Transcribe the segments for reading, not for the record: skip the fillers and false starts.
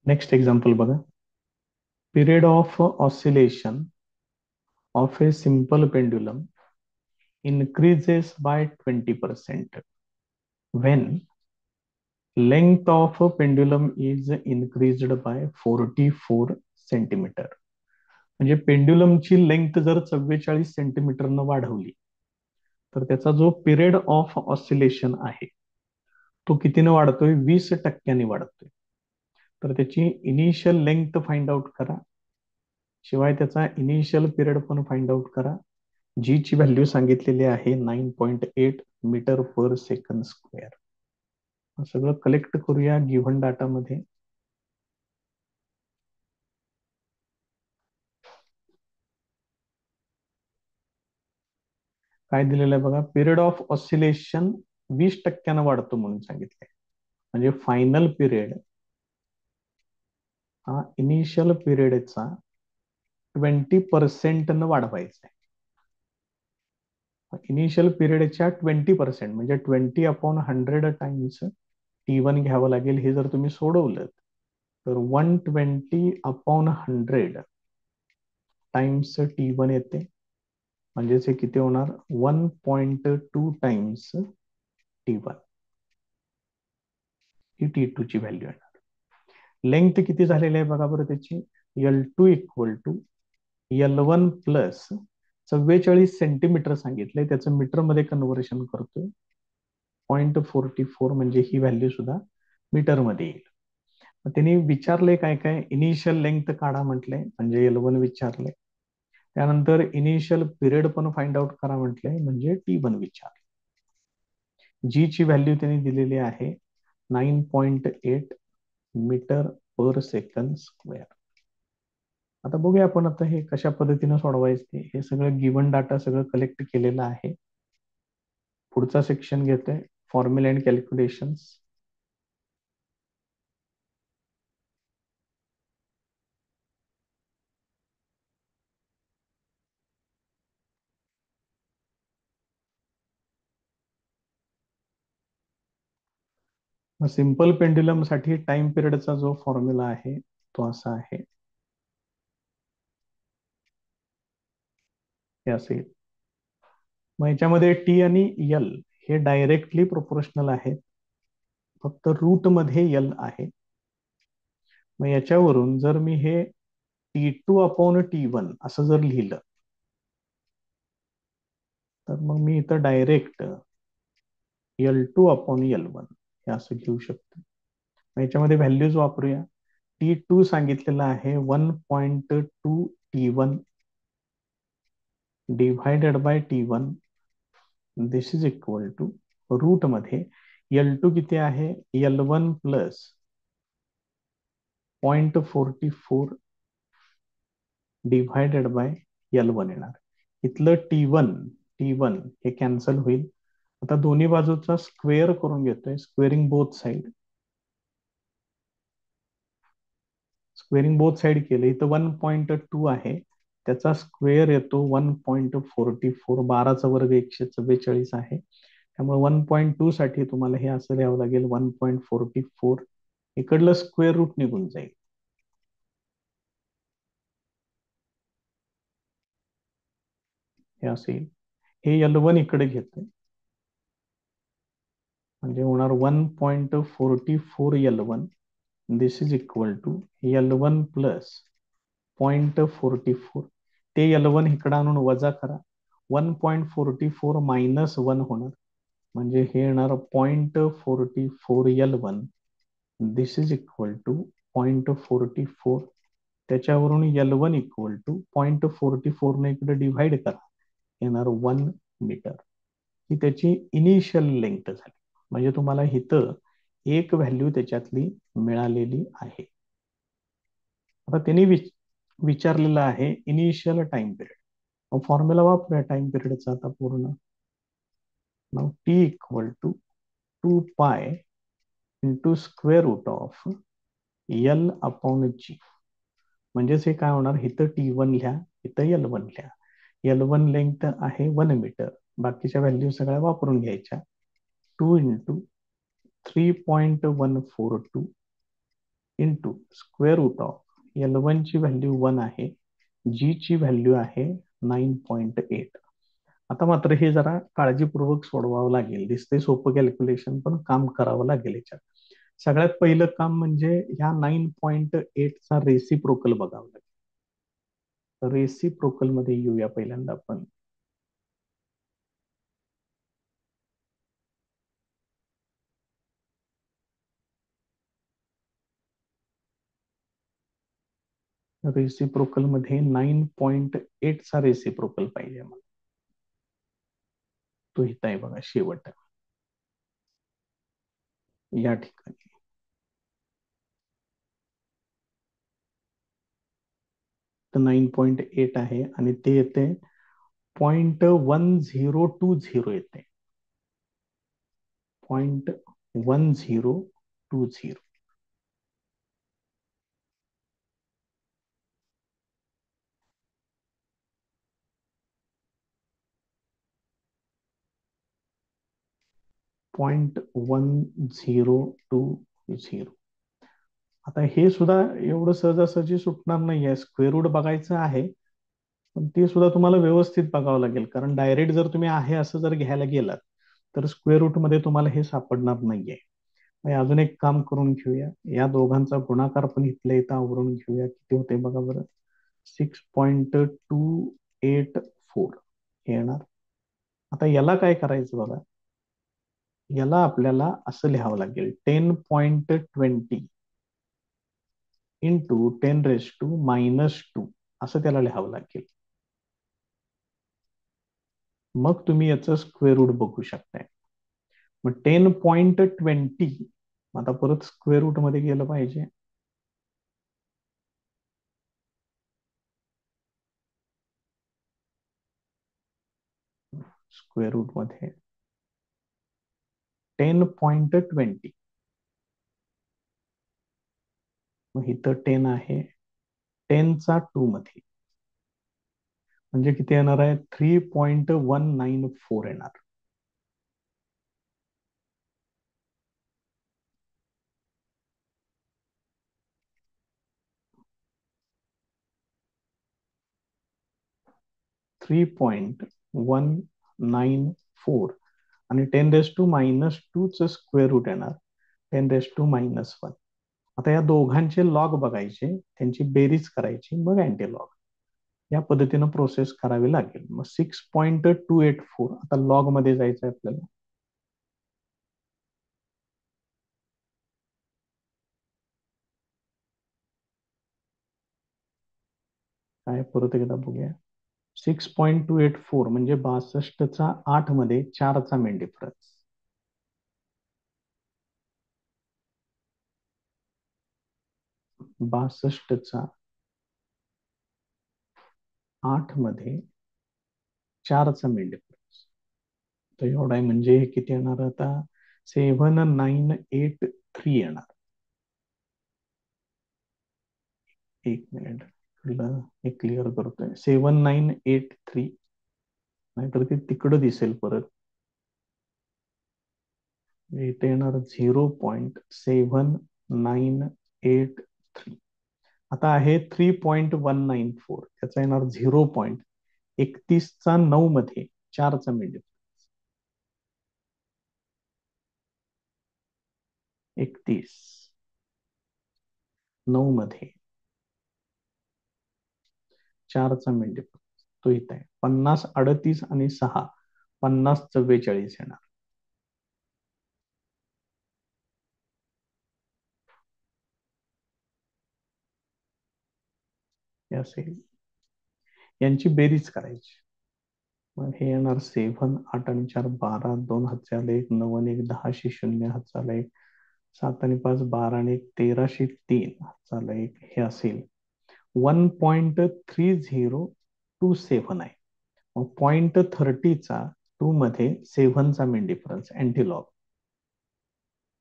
Next example बघा. Period of oscillation of a simple pendulum increases by 20% when length of a pendulum is increased by 44 centimetre. म्हणजे पेंड्युलमची length जर 44 सेंटीमीटरनं वाढवली तर त्याचा जो पिरियड ऑफ ऑसिलेशन आहे तो कितीने वाढतोय? 20% वाढतोय. तर त्याची इनिशियल लेंथ फाइंड आउट करा, शिवाय त्याचा इनिशियल पिरियड पण फाइंड आउट करा. जी ची व्हॅल्यू सांगितलेली आहे 9.8 मीटर पर सेकंड स्क्वेअर. सगळं कलेक्ट करूया गिव्हन डाटामध्ये. काय दिलेलं आहे बघा. पिरियड ऑफ ऑसिलेशन 20% वाढतो म्हणून सांगितलंय. म्हणजे फायनल पिरियड हा इनिशियल पिरियडचा 20% न वाढवायचा आहे. इनिशियल पिरियडच्या 20% म्हणजे 20/100 टाइम्स T1 घ्यावं लागेल. हे जर तुम्ही सोडवलं तर 120/100 टाइम्स T1 येते. म्हणजेच हे किती होणार? 1.2 टाइम्स T1 ही T2 ची व्हॅल्यू येणार. लेंथ किती झालेली आहे बघा बरं त्याची. L2 equal to L1 plus 44 centimetre सांगितलंय, त्याचं मीटर मध्ये कन्व्हर्शन करतोय. 0.44 म्हणजे ही व्हॅल्यू सुद्धा मीटर मध्ये येईल. त्यांनी विचारले काय काय. इनिशियल लेंथ काढा म्हटलंय, म्हणजे L1 विचारले. त्यानंतर इनिशियल पिरियड पण फाइंड आउट करा म्हटलंय, म्हणजे T1 विचारले. जी ची व्हॅल्यू त्यांनी दिलेली आहे 9.8 मीटर पर सेकंड स्क्वेअर. आता बघूया आपण आता हे कशा पद्धतीने सोडवायचे. हे सगळं गिव्हन डाटा सगळं कलेक्ट केलेलं आहे. पुढचा सेक्शन घेतोय formula and calculations. Simple pendulum साठी टाइम पिरियडचा जो फॉर्म्युला आहे तो असा आहे. हे असेल. मग याच्यामध्ये टी आणि एल हे डायरेक्टली प्रोपोर्शनल आहेत. फक्त रूट मध्ये एल आहे. मग याच्यावरून जर मी हे T2/T1 असं जर लिहिलं तर मग मी इथं डायरेक्ट L2/L1 हे असं घेऊ शकतो. मग याच्यामध्ये व्हॅल्यूज वापरूया. T2 सांगितलेलं आहे 1.2 T1 divided by T1. This is equal to root मध्ये L2 किती आहे? L1 plus 0.44 divided by L1 येणार. इथलं T1 हे कॅन्सल होईल. आता दोन्ही बाजूचा स्क्वेअर करून घेतोय. Squaring both side. Squaring both side केले. इथं 1.2 आहे, त्याचा स्क्वेअर येतो 1.44. 12चा वर्ग 144 आहे. त्यामुळे 1.2 साठी तुम्हाला हे असं लिहावं लागेल 1.44. इकडलं स्क्वेअर रूट निघून जाईल. हे असेल. हे L1 इकडे घेतोय, म्हणजे होणार 1.44 L1. This is equal to L1 plus 0.44. ते L1 इकडे आणून वजा करा. 1.44 मायनस 1 होणार, म्हणजे हे येणार 0.44 L1. This is equal to 0.44. त्याच्यावरून L1 इक्वल टू 0.44 ने इकडे डिव्हाइड करा, येणार 1 मीटर. ही त्याची इनिशियल लेंथ झाली. म्हणजे तुम्हाला इथं एक व्हॅल्यू त्याच्यातली मिळालेली आहे. आता त्यांनी विचारलेलं आहे इनिशियल टाइम पिरियड. फॉर्म्युला वापरूया टाइम पिरियडचा आता पूर्ण. नाव T equal to 2 pi into square root of L/G. म्हणजेच हे काय होणार? इथं T1 लिहा, इथं L1 लिहा. L1 लेंथ आहे 1 मीटर. बाकीच्या व्हॅल्यू सगळ्या वापरून घ्यायच्या. 2 into 3.142 into square root of L1 ची व्हॅल्यू 1 आहे, जी ची व्हॅल्यू आहे 9.8. आता मात्र हे जरा काळजीपूर्वक सोडवावं लागेल. दिसते सोपं कॅल्क्युलेशन, पण काम करावं लागेल याच्यात. सगळ्यात पहिलं काम म्हणजे ह्या 9.8चा रेसिप्रोकल बघावं लागेल. रेसिप्रोकल मध्ये येऊया पहिल्यांदा आपण. रेसिप्रोकल मध्ये 9.8चा रेसिप्रोकल पाहिजे मला. तो इथं आहे बघा, शेवट या ठिकाणी. तर 9.8 आहे आणि ते येते 0.1020 येते. 0.1020. 0.1020. आता हे सुद्धा एवढं सहजासहजी सुटणार नाहीये. स्क्वेअर रूट बघायचं आहे, पण ते सुद्धा तुम्हाला व्यवस्थित बघावं लागेल, कारण डायरेक्ट जर तुम्ही आहे असं जर घ्यायला गेलात तर स्क्वेअर रूट मध्ये तुम्हाला हे सापडणार नाहीये. अजून एक काम करून घेऊया, या दोघांचा गुणाकार पण इथल्या इथं आवरून घेऊया. किती होते बघा बरं, 6.284 हे येणार. आता याला काय करायचं बघा, याला आपल्याला असं लिहावं लागेल, 10.20 इंटू 10⁻⁻2 असं त्याला लिहावं लागेल. मग तुम्ही याचं स्क्वेअर रूट बघू शकताय. मग 10.20 आता परत स्क्वेअर रूट मध्ये गेलं पाहिजे. स्क्वेअर रूट मध्ये 10.20, मग इथं 10 आहे, 10चा 2 मध्ये म्हणजे किती येणार आहे, 3.194 येणार. .194 आणि 10⁻²2 च स्क्वेअर रूट येणार 10⁻⁻1. आता या दोघांचे लॉग बघायचे, त्यांची बेरीज करायची, मग अँटीलॉग. या पद्धतीनं प्रोसेस करावी लागेल. मग 6.284 आता लॉग मध्ये जायचं आहे आपल्याला. काय परत एकदा बघूया. 6.284 म्हणजे 62चा 8 मध्ये 4चा मेन डिफरन्स. 62चा 8 मध्ये 4चा मेन डिफरन्स. तर एवढा आहे, म्हणजे हे किती येणार आता, 7983 येणार. एक मिनिट, हे क्लिअर करतोय. 7983, नाहीतर ते तिकडं दिसेल परत. इथे येणार 0.7983. आता आहे 3.194, त्याचा येणार 0.31चा 9 मध्ये 4चा मिनिट. 31 9 मध्ये 4चा मिनिट. तो इथे आहे 50 38 आणि 6 50 44 येणार. हे असेल, यांची बेरीज करायची. मग हे येणार 7 8 आणि 4 12 2 हातचा 1 9 आणि 1 10 0 हातचा 1 7 आणि 5 12 आणि 1 13 हातचा 1 हे असेल 1.3027 आहे. मग 0.30चा 2 मध्ये 7चा मेन डिफरन्स अँटीलॉग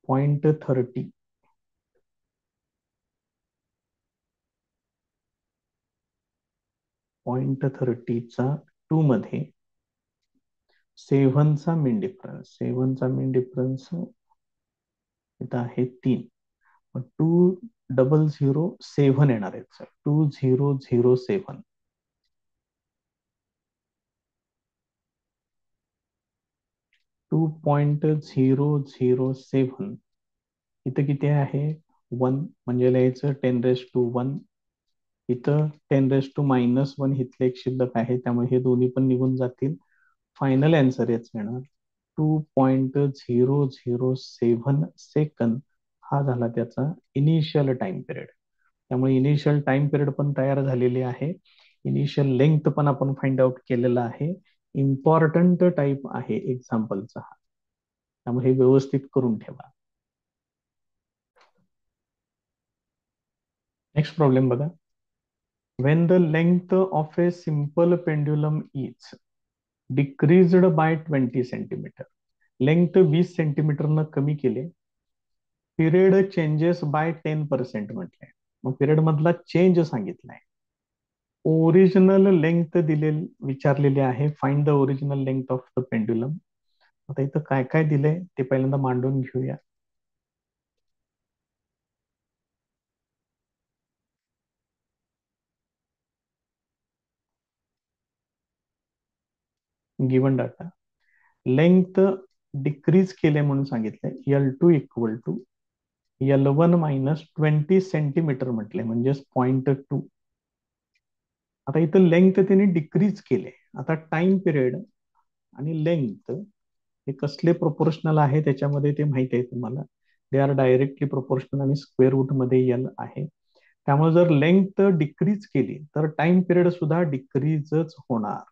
0.30. 0.30चा 2 मध्ये 7चा मेन डिफरन्स. 7चा मेन डिफरन्स इथं आहे 3. मग 2 2007 येणार आहेत सर. 2007. 2.007. इथं किती आहे? 1 म्हणजे लिहायचं 10⁻1. इथं 10⁻−1 इथले एक शिल्लक आहे, त्यामुळे हे दोन्ही पण निघून जातील. फायनल आन्सर याच येणार 2.007 सेकंद. हा झाला त्याचा इनिशियल टाइम पिरियड. त्यामुळे इनिशियल टाइम पिरियड पण तयार झालेली आहे. इनिशियल लेंथ पण आपण फाइंड आउट केलेला आहे. इम्पॉर्टंट टाईप आहे एक्झाम्पलचा हा, त्यामुळे हे व्यवस्थित करून ठेवा. नेक्स्ट प्रॉब्लेम बघा. When the length of a simple pendulum is decreased by 20 centimetre, length 20 सेंटीमीटरनं कमी केले, पिरियड चेंजेस बाय 10% म्हटलंय. मग पिरियड मधला चेंज सांगितलाय. ओरिजिनल लेंथ विचारलेली आहे. Find the original length of the pendulum. आता इथं काय काय दिलंय ते पहिल्यांदा मांडून घेऊया. गिवन डाटा, लेंथ डिक्रीज केले म्हणून सांगितलंय. L2 equal to L1 minus 20 centimetre म्हटले, म्हणजेच 0.2. आता इथं लेंथ त्यांनी डिक्रीज केले. आता टाइम पिरियड आणि लेंथ हे कसले प्रोपोर्शनल आहे त्याच्यामध्ये ते माहिती आहे तुम्हाला. दे आर डायरेक्टली प्रोपोर्शनल आणि स्क्वेअर रूट मध्ये एल आहे. त्यामुळे जर लेंथ डिक्रीज केली तर टाइम पिरियड सुद्धा डिक्रीजच होणार.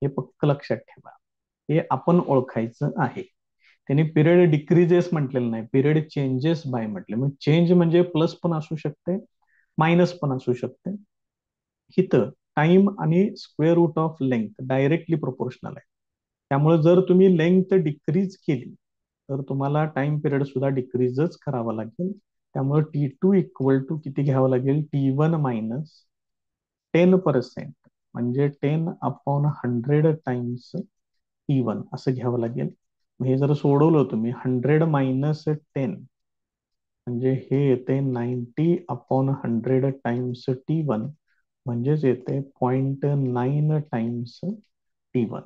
हे पक्क लक्षात ठेवा. हे आपण ओळखायचं आहे. त्यांनी पिरियड डिक्रीजेस म्हटलेलं नाही, पिरियड चेंजेस बाय म्हटले. मग चेंज म्हणजे प्लस पण असू शकते, मायनस पण असू शकते. इथं टाइम आणि square root of length directly proportional आहे. त्यामुळे जर तुम्ही लेंथ डिक्रीज केली तर तुम्हाला टाइम पिरियड सुद्धा डिक्रीजच करावा लागेल. त्यामुळे T2 इक्वल टू किती घ्यावं लागेल? T1 मायनस 10%, म्हणजे 10/100 टाइम्स T1 असं घ्यावं लागेल. हे जर सोडवलं तुम्ही 100 मायनस 10 म्हणजे हे येते 90/100 टाइम्स T1, म्हणजेच येते 0.9 टाइम्स T1.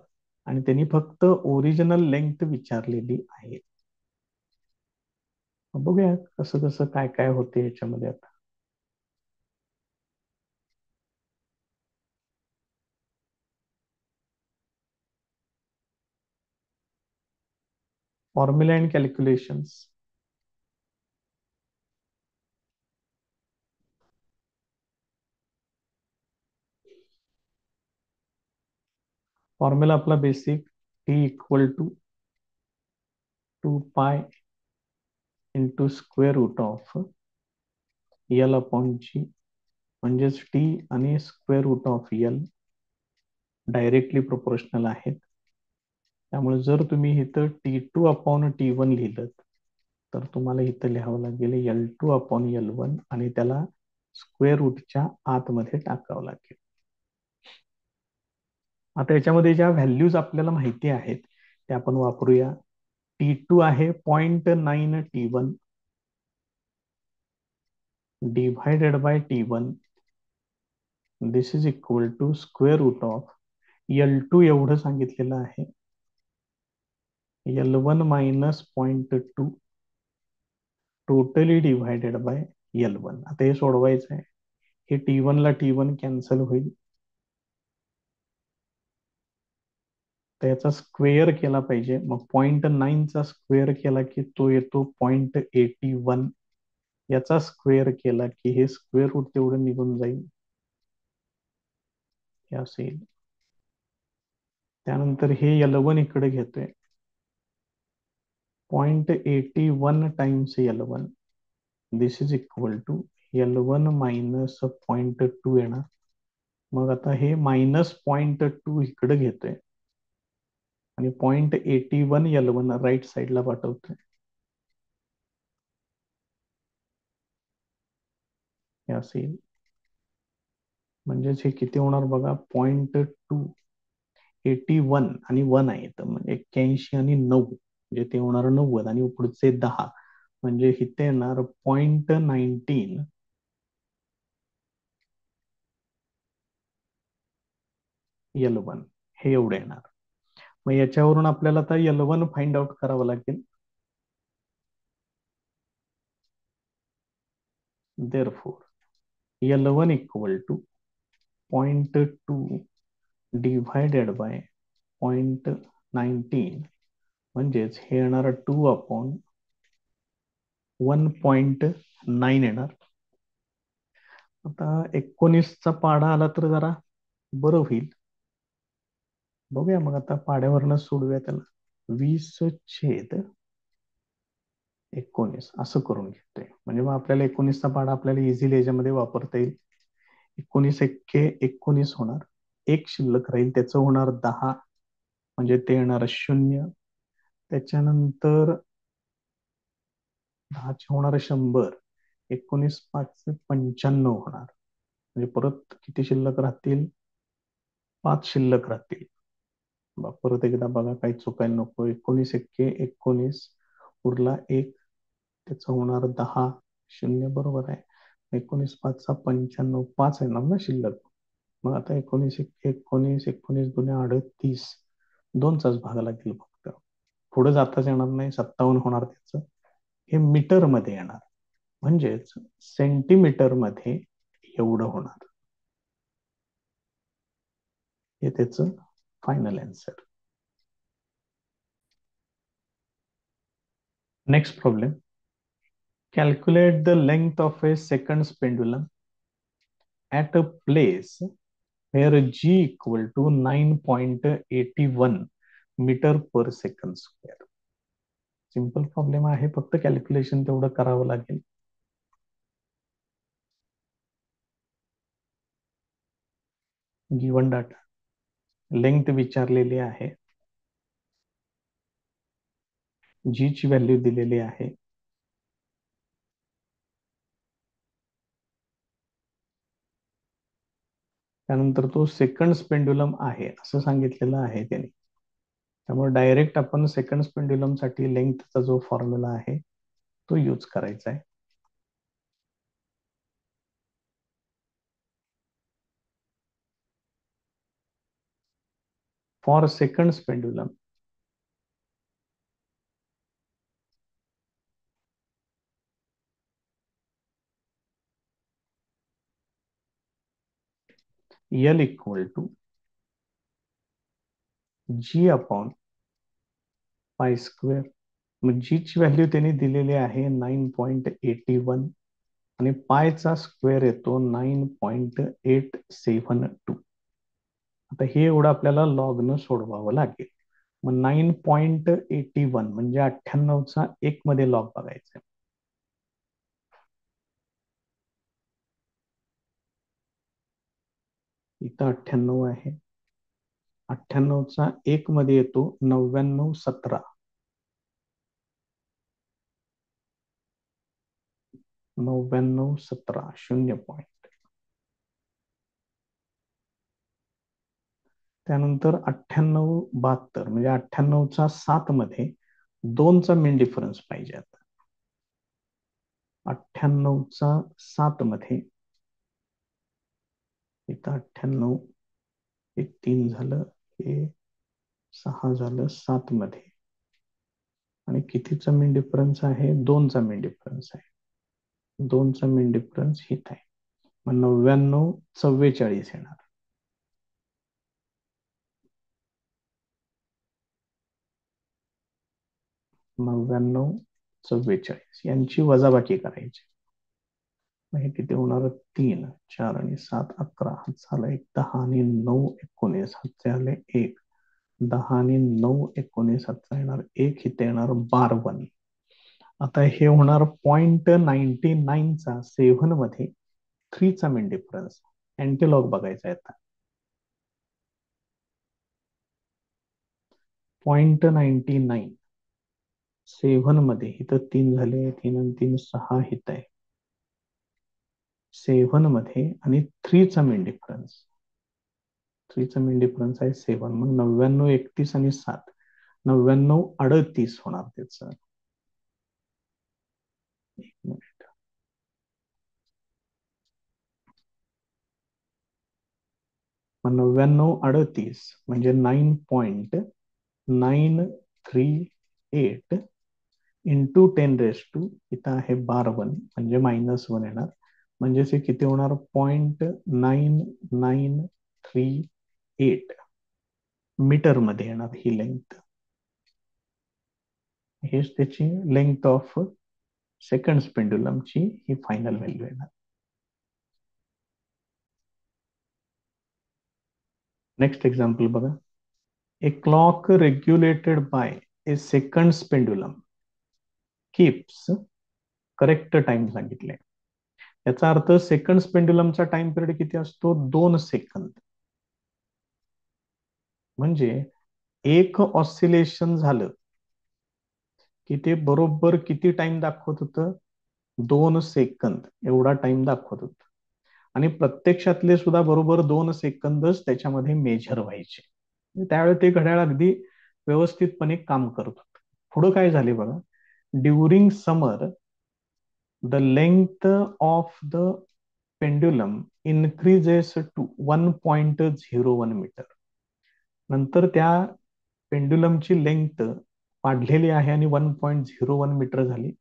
आणि त्यांनी फक्त ओरिजिनल लेंथ विचारलेली आहे. बघूया कसं कसं काय काय होते याच्यामध्ये. आता फॉर्म्युला अँड कॅल्क्युलेशन्स. फॉर्म्युला आपला basic T equal to 2 pi into square root of L upon G, म्हणजेच टी आणि square root of L directly proportional आहेत. त्यामुळे जर तुम्ही इथं T2/T1 लिहिलं तर तुम्हाला इथं लिहावं लागेल L2/L1 आणि त्याला स्क्वेअर रूटच्या आतमध्ये टाकावं लागेल. आता याच्यामध्ये ज्या व्हॅल्यूज आपल्याला माहिती आहेत त्या आपण वापरूया. T2 आहे 0.9 T1 divided by T1. This is equal to square root of L2 एवढं सांगितलेलं आहे, L1 minus 0.2 totally divided by L1. आता हे सोडवायचं आहे. हे T1 ला T1 कॅन्सल होईल, त्याचा स्क्वेअर केला पाहिजे. मग 0.9 चा स्क्वेअर केला की तो येतो 0.81. याचा स्क्वेअर केला की हे स्क्वेअर रूट तेवढं निघून जाईल, हे असेल. त्यानंतर हे L1 इकडे घेतोय 0.81 times L1. This is equal to L1 minus 0.2 येणार. मग आता हे मायनस 0.2 इकडे घेतोय आणि 0.81 L1 राईट साईडला पाठवतोय, हे असेल. म्हणजेच हे किती होणार बघा, 0.2 81 आणि 1 आहे तर 81 आणि 9 म्हणजे ते होणार 90 आणि पुढचे 10 म्हणजे इथे येणार 0.19 L1 हे एवढे येणार. मग याच्यावरून आपल्याला आता L1 फाइंड आउट करावं लागेल. therefore L1 equal to 0.2 divided by 0.19 म्हणजेच हे येणार 2/1.9 येणार. आता 19चा पाढा आला तर जरा बरं होईल. बघूया मग आता पाड्यावरनं सोडूया त्याला. 20/19 असं करून घेतोय. म्हणजे मग आपल्याला 19चा पाढा आपल्याला इझिली याच्यामध्ये वापरता येईल. 19 एक्के 19 होणार. एक शिल्लक राहील, त्याचं होणार 10, म्हणजे ते येणार 0. त्याच्यानंतर 10चे होणार 100. 19 5 95 होणार. म्हणजे परत किती शिल्लक राहतील? 5 शिल्लक राहतील. परत एकदा बघा, काही चुकायला नको. 19 एक्के 19 उरला 1, त्याचं होणार 10, 0 बरोबर आहे. 19 5 95, 5 येणार ना शिल्लक. मग आता 19 एक्के 19, 19 दुने 38, 2चाच भाग लागेल फक्त. पुढे जाताच येणार नाही. 57 होणार त्याचं. हे मीटर मध्ये येणार, म्हणजेच सेंटीमीटर मध्ये एवढं होणार. हे त्याचं final answer. Next problem. Calculate the length of a second pendulum at a place where G equal to 9.81 metre per second square. Simple problem आहे, फक्त कॅल्क्युलेशन तेवढं करावं लागेल. गिवन डाटा, लेंथ विचारलेली आहे, जी ची व्हॅल्यू दिलेली आहे. त्यानंतर तो सेकंड पेंडुलम आहे असं सांगितलेलं आहे त्याने. त्यामुळे डायरेक्ट आपण सेकंड पेंडुलम साठी लेंथचा जो फॉर्म्युला आहे तो यूज करायचा आहे. For second pendulum L equal to G upon pi square. मग जी ची व्हॅल्यू त्यांनी दिलेली आहे 9.81 आणि पायचा स्क्वेअर येतो 9.872. आता हे एवढं आपल्याला लॉगनं सोडवावं लागेल. मग 9.81 म्हणजे 98चा 1 मध्ये लॉग बघायचा. इथं 98 आहे. 98चा 1 मध्ये येतो 9917. 9917 0. त्यानंतर 9872 म्हणजे 98चा 7 मध्ये 2चा मेन डिफरन्स पाहिजे. आता 98चा 7 मध्ये इथं 98, हे 3 झालं, हे 6 झालं, 7 मध्ये आणि कितीचा मेन डिफरन्स आहे? 2चा मेन डिफरन्स आहे. 2चा मेन डिफरन्स हित आहे. मग 9944 येणार. मग 9944 यांची वजाबाकी करायची. हे किती होणार? 3 4 आणि 7 11. हात झाला 1, 10 आणि 9 19. हात झाले 1, 10 आणि 9 19. हातचा येणार 1, इथे येणार 12. आता हे होणार 0.99चा 7 मध्ये 3चा मेन डिफरन्स. अँटीलॉग बघायचा आहे आता. 0.99 7 मध्ये इथं 3 झाले, 3 आणि 3 6 हित आहे 7 मध्ये, आणि 3चा मेन डिफरन्स. 3चा मेन डिफरन्स आहे 7. मग 99 31 आणि 7 99 38 होणार त्याचं. मग 9938 म्हणजे 9.938 इंटू 10 इथं आहे बार वन म्हणजे -1 येणार. म्हणजेच हे किती होणार? 0.9938 मीटर मध्ये येणार ही लेंथ. हेच त्याची लेंथ ऑफ सेकंड पेंडुलमची ही फायनल व्हॅल्यू येणार. नेक्स्ट एक्झाम्पल बघा. A clock regulated by a second pendulum keeps correct time सांगितले. याचा अर्थ सेकंड पेंडुलमचा टाइम पिरियड किती असतो? 2 सेकंद. म्हणजे एक ऑसिलेशन झालं की ते बरोबर किती टाइम दाखवत होतं? 2 सेकंद एवढा टाइम दाखवत होतं. आणि प्रत्यक्षातले सुद्धा बरोबर 2 सेकंदच त्याच्यामध्ये मेजर व्हायचे. त्यावेळी ते घड्याळ अगदी व्यवस्थितपणे काम करत होतं. पुढं काय झाले बघा. During summer the length of the pendulum increases to 1.01 metre. नंतर त्या पेंड्युलमची लेंथ वाढलेली आहे आणि 1.01 मीटर झाली.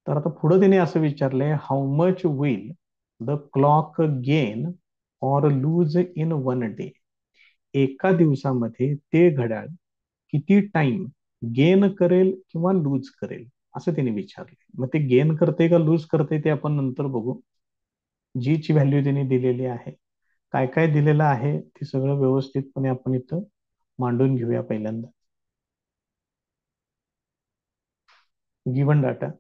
तर आता पुढे त्याने असं विचारलंय, how much will the clock gain or lose in 1 day. एका दिवसामध्ये ते घड्याळ किती टाइम गेन करेल किंवा लूज करेल असं त्यांनी विचारले. मग ते गेन करते का लूज करते ते आपण नंतर बघू. जी ची व्हॅल्यू त्यांनी दिलेली आहे. काय काय दिलेलं आहे ते सगळं व्यवस्थितपणे आपण इथं मांडून घेऊया. पहिल्यांदा गिवन डाटा.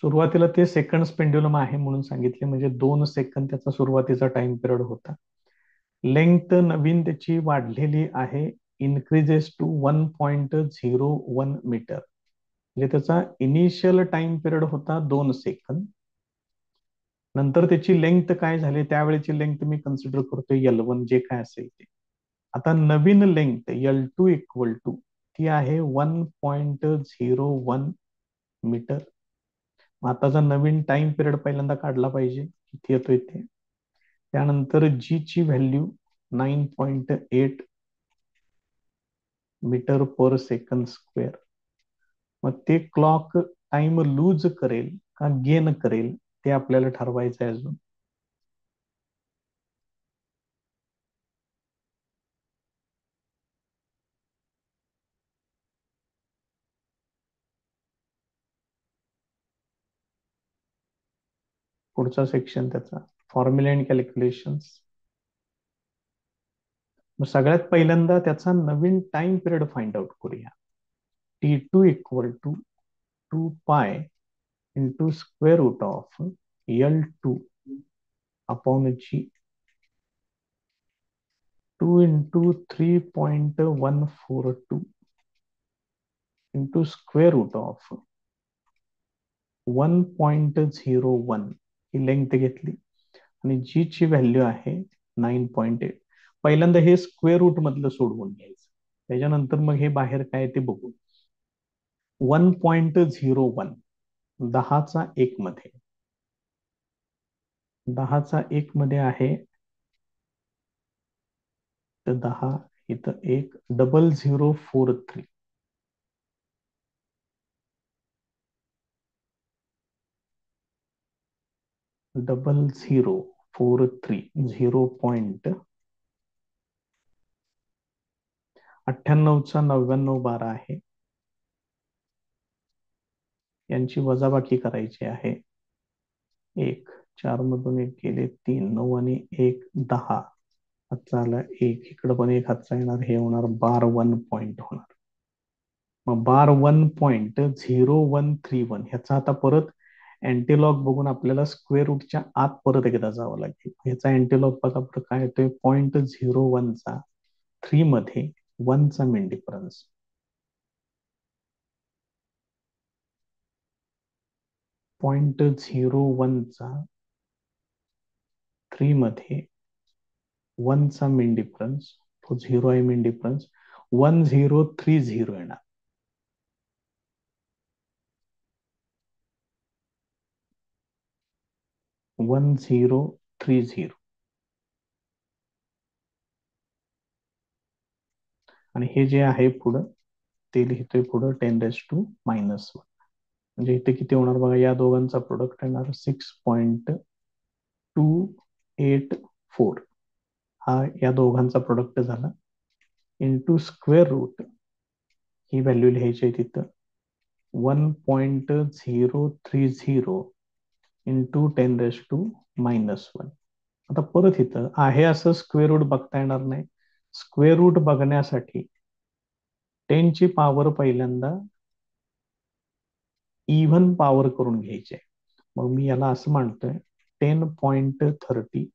सुरुवातीला ते सेकंड पेंड्युलम आहे म्हणून सांगितले, म्हणजे 2 सेकंद त्याचा सुरुवातीचा टाइम पिरियड होता. लेंथ नवीन त्याची वाढलेली आहे, इन्क्रीजेस टू 1.01 मीटर. म्हणजे त्याचा इनिशियल टाइम पिरियड होता 2 सेकंद. नंतर त्याची लेंथ काय झाली? त्यावेळेची लेंथ मी कन्सिडर करतो L1 जे काय असेल ते. आता नवीन लेंथ L2 इक्वल टू ती आहे 1.01 मीटर. आताचा नवीन टाइम पिरियड पहिल्यांदा काढला पाहिजे, किती येतोय ते. त्यानंतर जी ची value 9.8 metre per second square. मग ते क्लॉक टाइम लूज करेल का गेन करेल ते आपल्याला ठरवायचं आहे अजून. पुढचा सेक्शन त्याचा फॉर्म्युला अँड कॅल्क्युलेशन्स. मग सगळ्यात पहिल्यांदा त्याचा नवीन टाइम पिरियड फाइंड आउट करूया. T2 equal to 2 pi into square root of L2 upon G 2 into 3.142 into square root of 1.01 ही लेंथ घेतली आणि जी ची व्हॅल्यू आहे 9.8. पहिल्यांदा हे स्क्वेअर रूट मधलं सोडवून घ्यायचं, त्याच्यानंतर मग हे बाहेर काय ते बघू. 1.01 10 चा 1 मध्ये, 10 चा 1 मध्ये आहे तर 10 इथं 1 0043 0043 0.98चा 99 बारा आहे. यांची वजाबाकी करायची आहे. 1 4 मधून 1 गेले 3, 9 आणि 1 10. हातचा आला 1, इकडं पण 1 हातचा येणार, हे होणार बार 1 पॉइंट होणार. मग बार 1.0131 ह्याचा आता परत अँटीलॉग बघून आपल्याला स्क्वेअर रूटच्या आत परत एकदा जावं लागेल. ह्याचा अँटीलॉग बघा बरं काय येतोय. 0.01चा 3 मध्ये 1चा मेन डिफरन्स. 0.01चा 3 मध्ये 1चा मेन डिफरन्स, तो 0 आहे मेन डिफरन्स. 1030 येणार. 1030. आणि हे जे आहे पुढं ते लिहितोय पुढं 10⁻⁻1. म्हणजे इथे किती होणार बघा, या दोघांचा प्रोडक्ट येणार 6.284. हा या दोघांचा प्रोडक्ट झाला. इंटू स्क्वेअर रूट, ही व्हॅल्यू लिहायची आहे तिथं 1.030 इंटू 10⁻⁻1. आता परत इथं आहे असं स्क्वेअर रूट बघता येणार नाही. स्क्वेअर रूट बघण्यासाठी 10 ची पॉवर पहिल्यांदा इव्हन पॉवर करून घ्यायची आहे. मग मी याला असं मांडतोय 10.30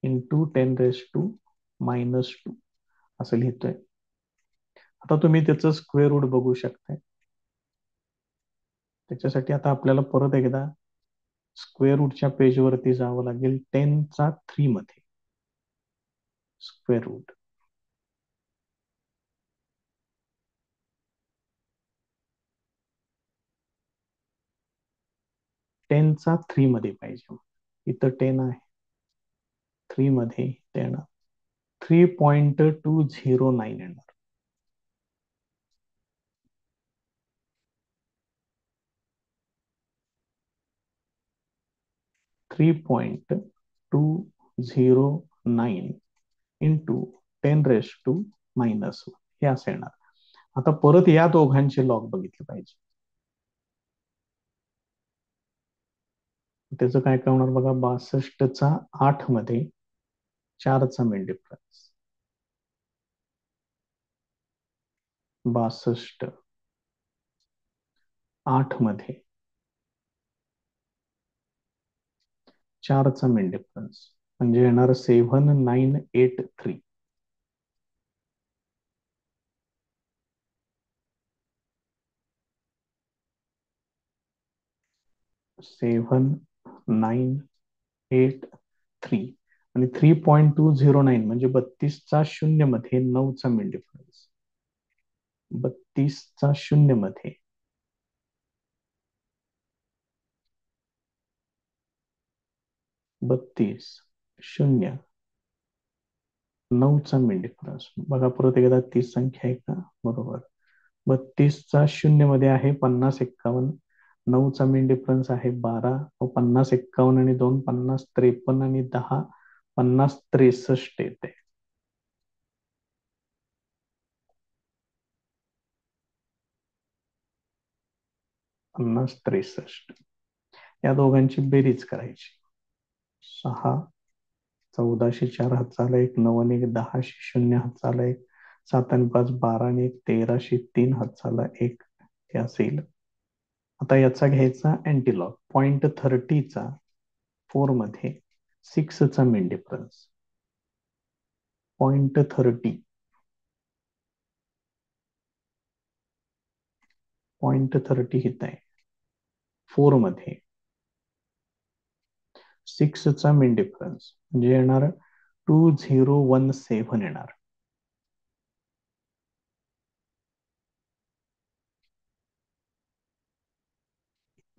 इंटू 10⁻⁻2 असं लिहितोय. आता तुम्ही त्याचं स्क्वेअर रूट बघू शकताय. त्याच्यासाठी आता आपल्याला परत एकदा स्क्वेअर रूटच्या पेजवरती जावं लागेल. 10⁻³ मध्ये स्क्वेअर रूट 10⁻³ मध्ये पाहिजे. इथं 10 आहे, 3 मध्ये ते येणार 3.209 येणार. 3.209 इंटू 10⁻⁻1 हे असं येणार. आता परत या दोघांचे लॉग बघितले पाहिजे. त्याचं काय काय होणार बघा, 62चा 8 मध्ये 4चा मेन डिफरन्स, 62 8 मध्ये 4चा मेन डिफरन्स म्हणजे येणार 7983. 7983 आणि 3.209 म्हणजे 32चा 0 मध्ये 9चा मेन डिफरन्स. 32चा 0 मध्ये 32 0 9चा मेन डिफरन्स. बघा परत एकदा, 30 संख्या आहे का, बरोबर. 32चा 0 मध्ये आहे 5051. 9चा मेन डिफरन्स आहे 12. 5051 आणि 2 5053 आणि 10 5063 येते. 5063. या दोघांची बेरीज करायची. 6 1404 हाताला 1 9 आणि 1 10 हाताला 1 7 आणि 5 12 आणि 1 1303 हाताला 1 हे असेल. आता याचा घ्यायचा अँटीलॉग 0.30चा 4 मध्ये 6चा मेन डिफरन्स. 0.30 हित आहे 4 मध्ये 6चा मेन डिफरन्स म्हणजे येणार 2017 येणार.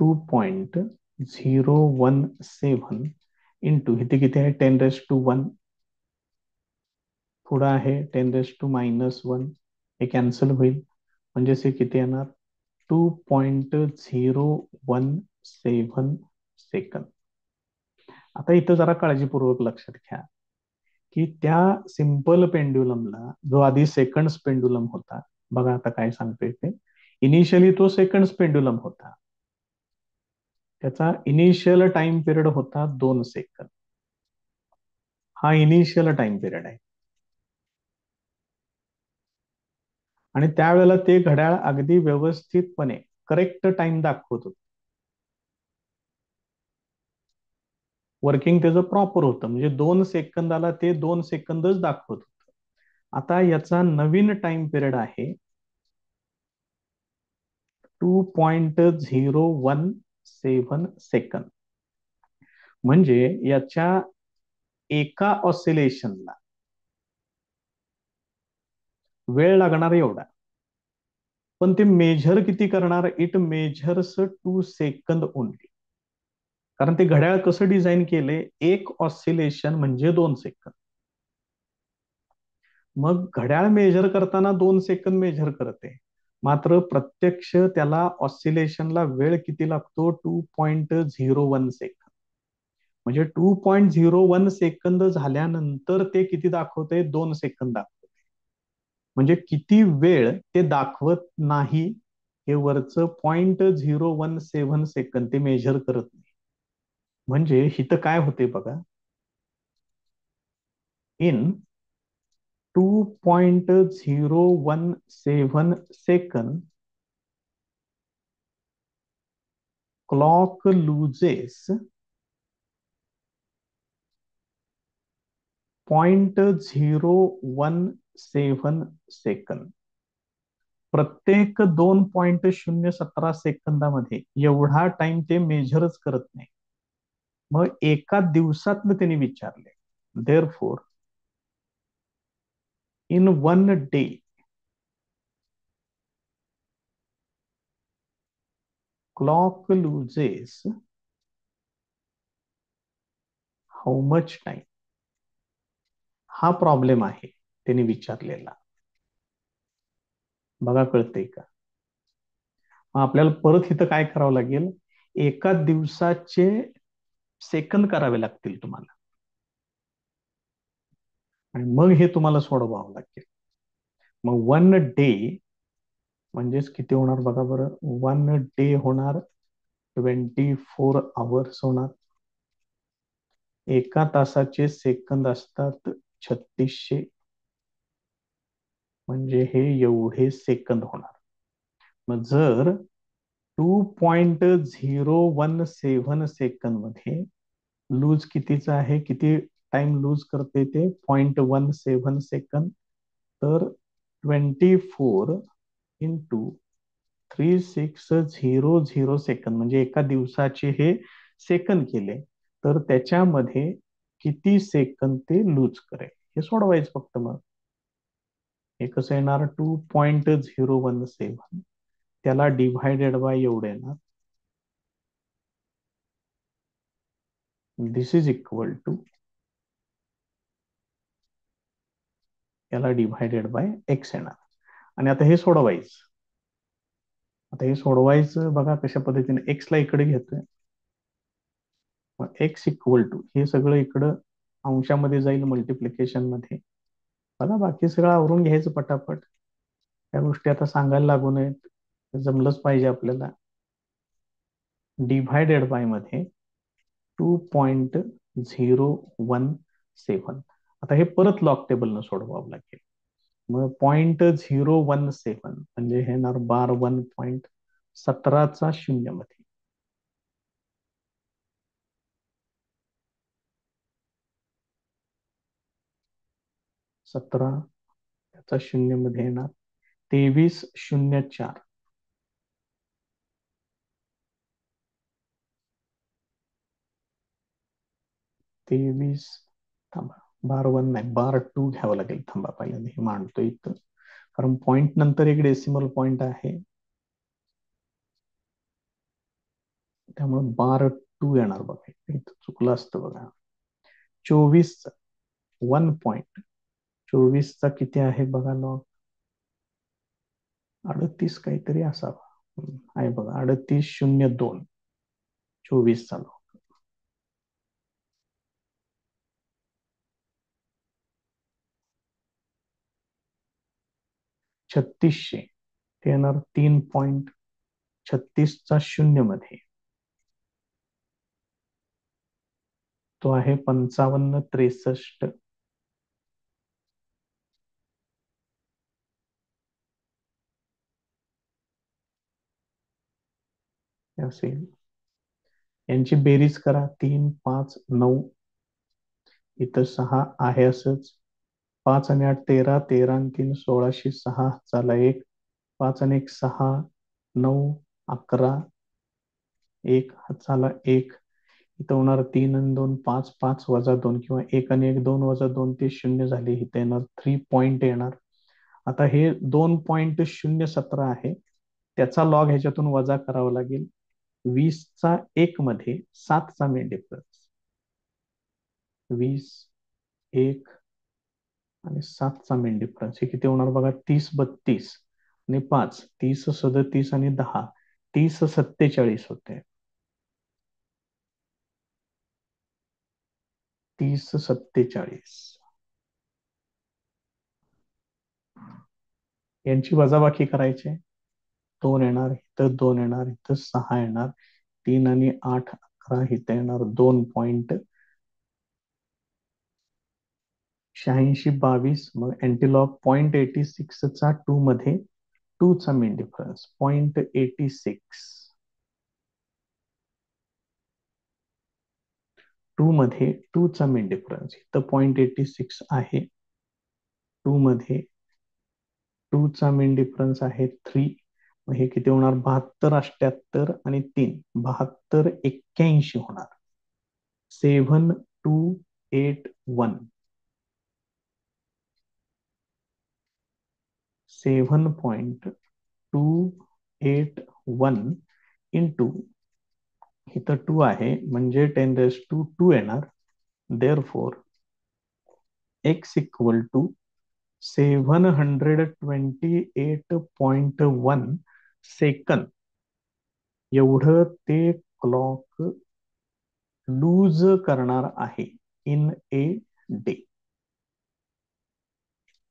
2.017 इंटू इथे किती आहे 10⁻1. पुढं आहे 10⁻⁻1. हे कॅन्सल होईल म्हणजे हे किती येणार 2.017 सेकंद. आता इथं जरा काळजीपूर्वक लक्षात घ्या की त्या सिंपल पेंड्युलमला जो आधी सेकंड्स पेंड्युलम होता, बघा आता काय सांगतोय ते. इनिशियली तो सेकंड्स पेंड्युलम होता. त्याचा इनिशियल टाइम पिरियड होता 2 सेकंद. हा इनिशियल टाइम पिरियड आहे. आणि त्यावेळेला ते घड्याळ अगदी व्यवस्थितपणे करेक्ट टाइम दाखवत होतं. वर्किंग त्याचं प्रॉपर होतं, म्हणजे 2 सेकंदाला ते 2 सेकंदच दाखवत होतं. आता याचा नवीन टाइम पिरियड आहे 2.017 सेकंद. म्हणजे याच्या एका ऑसिलेशनला वेळ लागणार एवढा. पण ते मेजर किती करणार? It measures 2 second only. कारण ते घड्याळ कसं डिझाईन केलंय, एक ऑसिलेशन म्हणजे 2 सेकंद. मग घड्याळ मेजर करताना 2 सेकंद मेजर करते, मात्र प्रत्यक्ष त्याला ऑसिलेशनला वेळ किती लागतो? 2.01 सेकंद. म्हणजे 2.01 सेकंद झाल्यानंतर ते किती दाखवते? 2 सेकंद दाखवते. म्हणजे किती वेळ ते दाखवत नाही, हे वरचं 0.017 सेकंद ते मेजर करत नाही. म्हणजे इथं काय होते बघा, इन 2.017 clock loses 0.017 सेकंद. प्रत्येक 2.017 सेकंदामध्ये एवढा टाइम ते मेजरच करत नाही. मग एका दिवसात त्यांनी विचारले, therefore in 1 day clock loses how much time. हा प्रॉब्लेम आहे त्यांनी विचारलेला. बघा कळतंय का? मग आपल्याला परत इथं काय करावं लागेल? एका दिवसाचे सेकंद करावे लागतील तुम्हाला, आणि मग हे तुम्हाला सोडवावं लागेल. मग 1 डे म्हणजेच किती होणार बघा बरं. 1 डे होणार 24 आवर्स होणार. एका तासाचे सेकंद असतात 3600, म्हणजे हे एवढे सेकंद होणार. मग जर 2.017 मध्ये लूज कितीचं आहे, किती टाइम लूज करते ते? 0.17 सेकंद. तर 24 × 3600 सेकंद, म्हणजे एका दिवसाचे हे सेकंद केले, तर त्याच्यामध्ये किती सेकंद ते लूज करेल हे सोडवायचं फक्त. मग हे कसं येणार? 2.017 त्याला डिव्हायडेड बाय एवढे येणार. दिस इज इक्वल टू, याला डिव्हायडेड बाय एक्स येणार. आणि आता हे सोडवायचं. आता हे सोडवायचं बघा कशा पद्धतीने. एक्सला इकडे घेतोय, मग एक्स इक्वल टू हे सगळं इकडं अंशामध्ये जाईल मल्टिप्लिकेशन मध्ये. बघा बाकी सगळं आवरून घ्यायचं पटापट. त्या गोष्टी आता सांगायला लागू नयेत, जमलंच पाहिजे आपल्याला. डिव्हायडेड बाय मध्ये 2.017. आता हे परत लॉग टेबलनं सोडवावं लागेल. मग 0.017 म्हणजे हे येणार 12.17 मध्ये 17 त्याचा 0 मध्ये येणार 2304. 23, थांबा, बार वन नाही, बार टू घ्यावं लागेल. थांबा पहिल्यांदा हे मांडतो इथं, कारण पॉइंट नंतर एक डेसिमल पॉइंट आहे, त्यामुळे बार टू येणार. बघा इथं चुकलं असतं बघा. 24चा 1 पॉइंट 24चा किती आहे बघा लॉग? 38 काहीतरी असावा. आहे बघा 3802 24चा लॉग. 3600 ते येणार 3.36चा 0 मध्ये तो आहे 5563 असेल. यांची बेरीज करा. 3, 5, 9, इथं 6 आहे असंच. 5 आणि 8 13, 13 आणि 3 1606, चला 1, 5 आणि 1 6, 9, 11, 1 चला 1. इथं होणार 3 आणि 2 5, 5 वजा 2, किंवा 1 आणि 1 2 वजा 2 ते 0 झाले. इथे येणार 3 पॉइंट येणार. आता हे 2.017 आहे, त्याचा लॉग ह्याच्यातून वजा करावा लागेल. 20चा 1 मध्ये 7चा मेन डिफरन्स, 20 1 आणि 7चा मेन डिफरन्स हे किती होणार बघा, 30 32 आणि 5, 30 37 आणि 10, 30 47 होते. 30 47 यांची वजाबाकी करायची. 2 येणार, इथं 2 येणार, इथं 6 येणार, 3 आणि 8 11, इथं येणार 2.86 मग अँटीलॉग 0.86चा 2 मध्ये 2चा मेन डिफरन्स 0.86, 2 मध्ये 2चा मेन डिफरन्स इथं 0.86 आहे, 2 मध्ये 2चा मेन डिफरन्स आहे 3. मग हे किती होणार, 72 78 आणि 3, 72 81 होणार. 7281, 7.281 इंटू, इथं 2 आहे म्हणजे 10⁻²2 येणार. There four x equal to 728.1 एवढं ते क्लॉक लूज करणार आहे इन ए डे.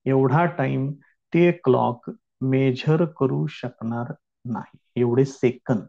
एवढा टाइम ते क्लॉक मेजर करू शकणार नाही, एवढे सेकंद.